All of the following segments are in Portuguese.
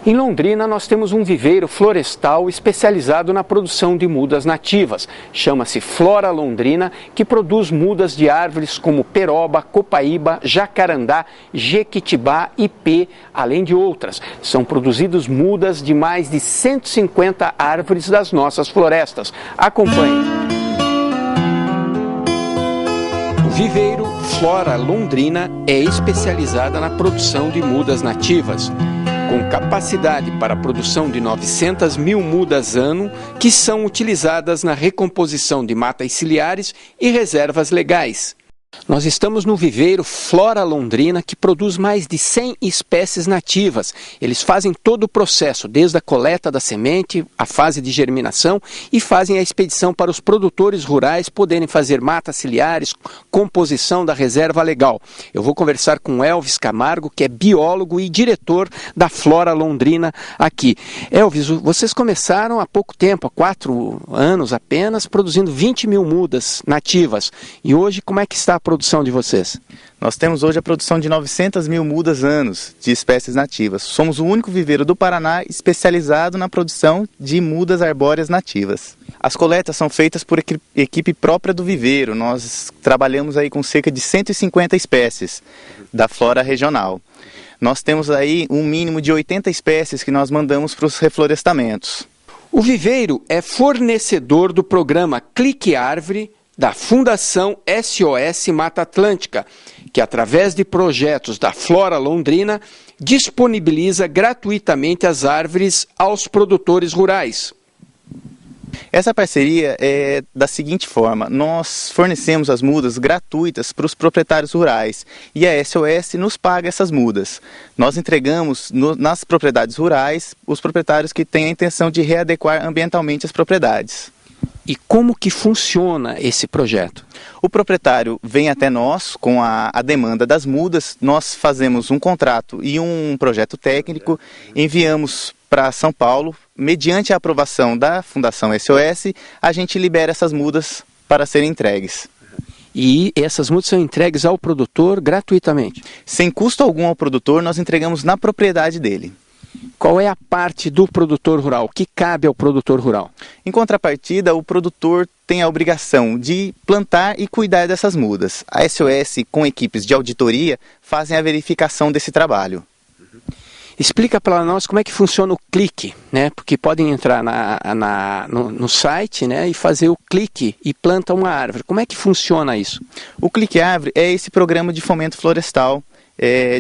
Em Londrina, nós temos um viveiro florestal especializado na produção de mudas nativas. Chama-se Flora Londrina, que produz mudas de árvores como peroba, copaíba, jacarandá, jequitibá, ipê, além de outras. São produzidas mudas de mais de 150 árvores das nossas florestas. Acompanhe. O viveiro Flora Londrina é especializada na produção de mudas nativas, com capacidade para a produção de 900 mil mudas ano, que são utilizadas na recomposição de matas ciliares e reservas legais. Nós estamos no viveiro Flora Londrina, que produz mais de 100 espécies nativas. Eles fazem todo o processo, desde a coleta da semente, a fase de germinação, e fazem a expedição para os produtores rurais poderem fazer matas ciliares, composição da reserva legal. Eu vou conversar com Elvis Camargo, que é biólogo e diretor da Flora Londrina aqui. Elvis, vocês começaram há pouco tempo, há 4 anos apenas, produzindo 20 mil mudas nativas. E hoje, como é que está a produção de vocês? Nós temos hoje a produção de 900 mil mudas anos de espécies nativas. Somos o único viveiro do Paraná especializado na produção de mudas arbóreas nativas. As coletas são feitas por equipe própria do viveiro. Nós trabalhamos aí com cerca de 150 espécies da flora regional. Nós temos aí um mínimo de 80 espécies que nós mandamos para os reflorestamentos. O viveiro é fornecedor do programa Clique Árvore da Fundação SOS Mata Atlântica, que através de projetos da Flora Londrina disponibiliza gratuitamente as árvores aos produtores rurais. Essa parceria é da seguinte forma: nós fornecemos as mudas gratuitas para os proprietários rurais e a SOS nos paga essas mudas. Nós entregamos nas propriedades rurais os proprietários que têm a intenção de readequar ambientalmente as propriedades. E como que funciona esse projeto? O proprietário vem até nós com a demanda das mudas, nós fazemos um contrato e um projeto técnico, enviamos para São Paulo, mediante a aprovação da Fundação SOS, a gente libera essas mudas para serem entregues. E essas mudas são entregues ao produtor gratuitamente? Sem custo algum ao produtor, nós entregamos na propriedade dele. Qual é a parte do produtor rural? O que cabe ao produtor rural? Em contrapartida, o produtor tem a obrigação de plantar e cuidar dessas mudas. A SOS, com equipes de auditoria, fazem a verificação desse trabalho. Explica para nós como é que funciona o clique, né? Porque podem entrar no site, né, e fazer o clique e planta uma árvore. Como é que funciona isso? O Clique Árvore é esse programa de fomento florestal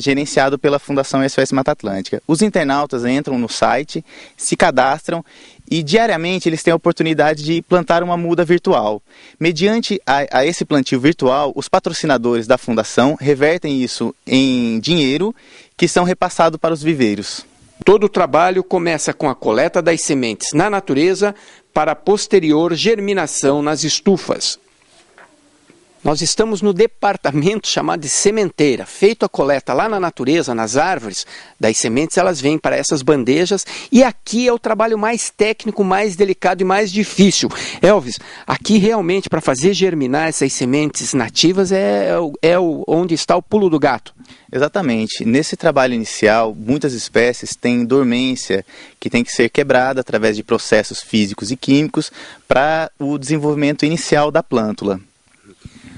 gerenciado pela Fundação SOS Mata Atlântica. Os internautas entram no site, se cadastram e diariamente eles têm a oportunidade de plantar uma muda virtual. Mediante a esse plantio virtual, os patrocinadores da Fundação revertem isso em dinheiro que são repassados para os viveiros. Todo o trabalho começa com a coleta das sementes na natureza para a posterior germinação nas estufas. Nós estamos no departamento chamado de sementeira. Feito a coleta lá na natureza, nas árvores, das sementes elas vêm para essas bandejas e aqui é o trabalho mais técnico, mais delicado e mais difícil. Elvis, aqui realmente para fazer germinar essas sementes nativas é onde está o pulo do gato. Exatamente. Nesse trabalho inicial, muitas espécies têm dormência que tem que ser quebrada através de processos físicos e químicos para o desenvolvimento inicial da plântula.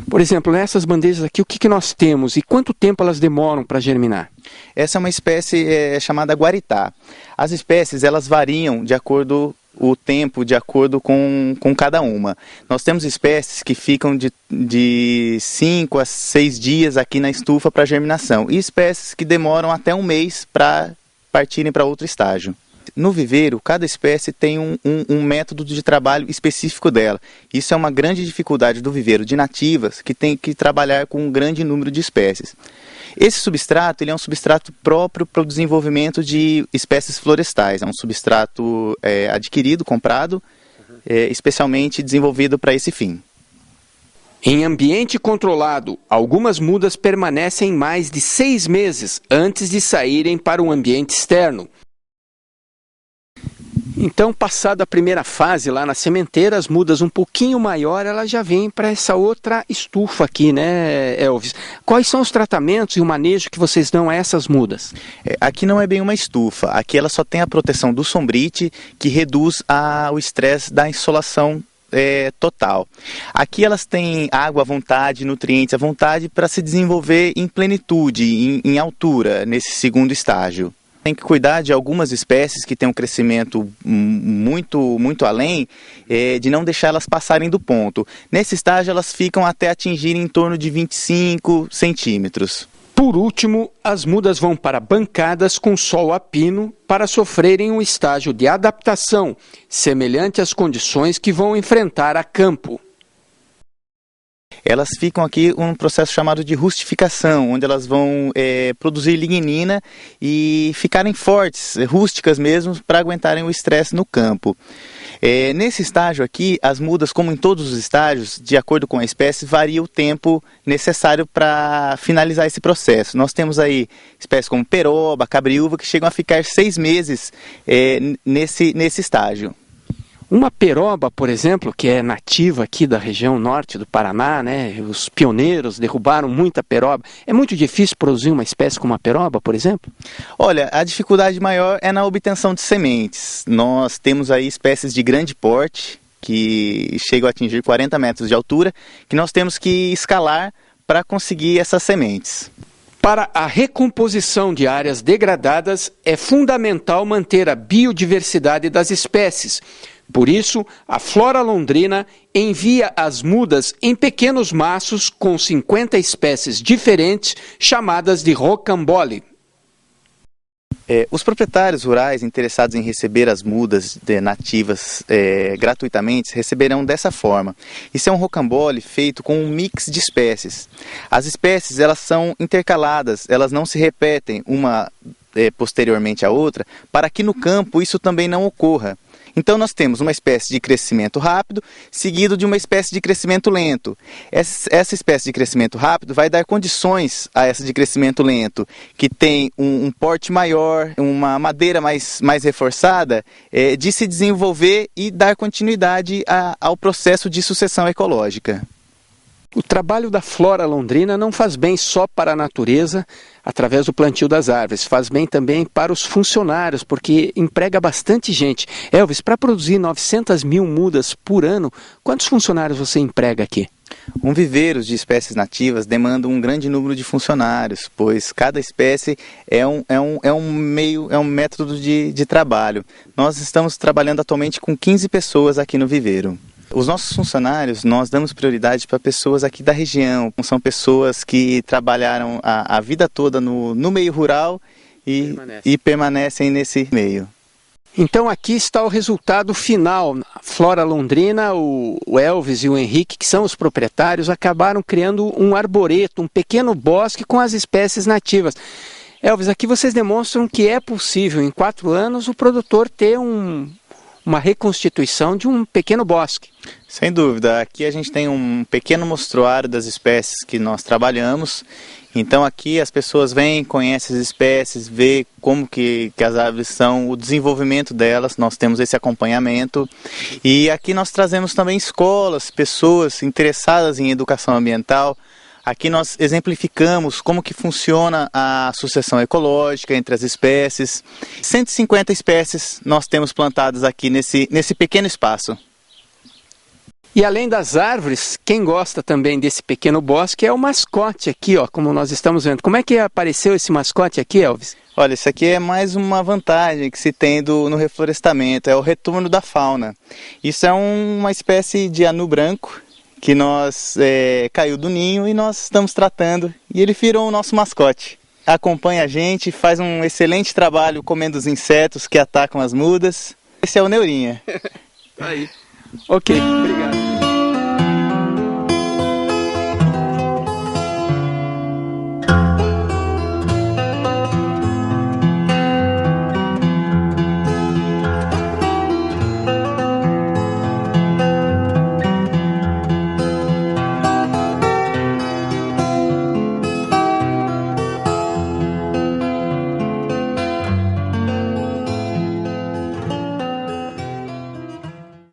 Por exemplo, nessas bandejas aqui, o que nós temos e quanto tempo elas demoram para germinar? Essa é uma espécie chamada guaritá. As espécies elas variam de acordo o tempo, de acordo com cada uma. Nós temos espécies que ficam de 5 a 6 dias aqui na estufa para germinação e espécies que demoram até 1 mês para partirem para outro estágio. No viveiro, cada espécie tem um método de trabalho específico dela. Isso é uma grande dificuldade do viveiro de nativas, que tem que trabalhar com um grande número de espécies. Esse substrato ele é um substrato próprio para o desenvolvimento de espécies florestais. É um substrato adquirido, comprado, especialmente desenvolvido para esse fim. Em ambiente controlado, algumas mudas permanecem mais de 6 meses antes de saírem para um ambiente externo. Então, passada a primeira fase lá na sementeira, as mudas um pouquinho maior, ela já vem para essa outra estufa aqui, né, Elvis? Quais são os tratamentos e o manejo que vocês dão a essas mudas? Aqui não é bem uma estufa, aqui ela só tem a proteção do sombrite, que reduz o estresse da insolação total. Aqui elas têm água à vontade, nutrientes à vontade para se desenvolver em plenitude, em altura, nesse segundo estágio. Tem que cuidar de algumas espécies que têm um crescimento muito além, de não deixar elas passarem do ponto. Nesse estágio elas ficam até atingirem em torno de 25 centímetros. Por último, as mudas vão para bancadas com sol a pino para sofrerem um estágio de adaptação, semelhante às condições que vão enfrentar a campo. Elas ficam aqui um processo chamado de rustificação, onde elas vão produzir lignina e ficarem fortes, rústicas mesmo, para aguentarem o estresse no campo. Nesse estágio aqui, as mudas, como em todos os estágios, de acordo com a espécie, varia o tempo necessário para finalizar esse processo. Nós temos aí espécies como peroba, cabriúva, que chegam a ficar 6 meses nesse estágio. Uma peroba, por exemplo, que é nativa aqui da região norte do Paraná, né? Os pioneiros derrubaram muita peroba. É muito difícil produzir uma espécie como a peroba, por exemplo? Olha, a dificuldade maior é na obtenção de sementes. Nós temos aí espécies de grande porte, que chegam a atingir 40 metros de altura, que nós temos que escalar para conseguir essas sementes. Para a recomposição de áreas degradadas, é fundamental manter a biodiversidade das espécies. Por isso, a Flora Londrina envia as mudas em pequenos maços com 50 espécies diferentes, chamadas de rocambole. Os proprietários rurais interessados em receber as mudas nativas gratuitamente receberão dessa forma. Isso é um rocambole feito com um mix de espécies. As espécies elas são intercaladas, elas não se repetem uma posteriormente à outra, para que no campo isso também não ocorra. Então nós temos uma espécie de crescimento rápido, seguido de uma espécie de crescimento lento. Essa espécie de crescimento rápido vai dar condições a essa de crescimento lento, que tem um porte maior, uma madeira mais reforçada, de se desenvolver e dar continuidade ao processo de sucessão ecológica. O trabalho da Flora Londrina não faz bem só para a natureza, através do plantio das árvores, faz bem também para os funcionários, porque emprega bastante gente. Elvis, para produzir 900 mil mudas por ano, quantos funcionários você emprega aqui? Um viveiro de espécies nativas demanda um grande número de funcionários, pois cada espécie é um método de trabalho. Nós estamos trabalhando atualmente com 15 pessoas aqui no viveiro. Os nossos funcionários, nós damos prioridade para pessoas aqui da região. São pessoas que trabalharam a vida toda no meio rural e permanecem nesse meio. Então aqui está o resultado final. A Flora Londrina, o Elvis e o Henrique, que são os proprietários, acabaram criando um arboreto, um pequeno bosque com as espécies nativas. Elvis, aqui vocês demonstram que é possível, em 4 anos, o produtor ter uma reconstituição de um pequeno bosque. Sem dúvida, aqui a gente tem um pequeno mostruário das espécies que nós trabalhamos. Então aqui as pessoas vêm, conhecem as espécies, vê como que as árvores são, o desenvolvimento delas, nós temos esse acompanhamento. E aqui nós trazemos também escolas, pessoas interessadas em educação ambiental. Aqui nós exemplificamos como que funciona a sucessão ecológica entre as espécies. 150 espécies nós temos plantadas aqui nesse pequeno espaço. E além das árvores, quem gosta também desse pequeno bosque é o mascote aqui, ó, como nós estamos vendo. Como é que apareceu esse mascote aqui, Elvis? Olha, isso aqui é mais uma vantagem que se tem no reflorestamento, é o retorno da fauna. Isso é uma espécie de anu branco, que caiu do ninho e nós estamos tratando, e ele virou o nosso mascote. Acompanha a gente, faz um excelente trabalho comendo os insetos que atacam as mudas. Esse é o Neurinha. Aí. Ok, obrigado.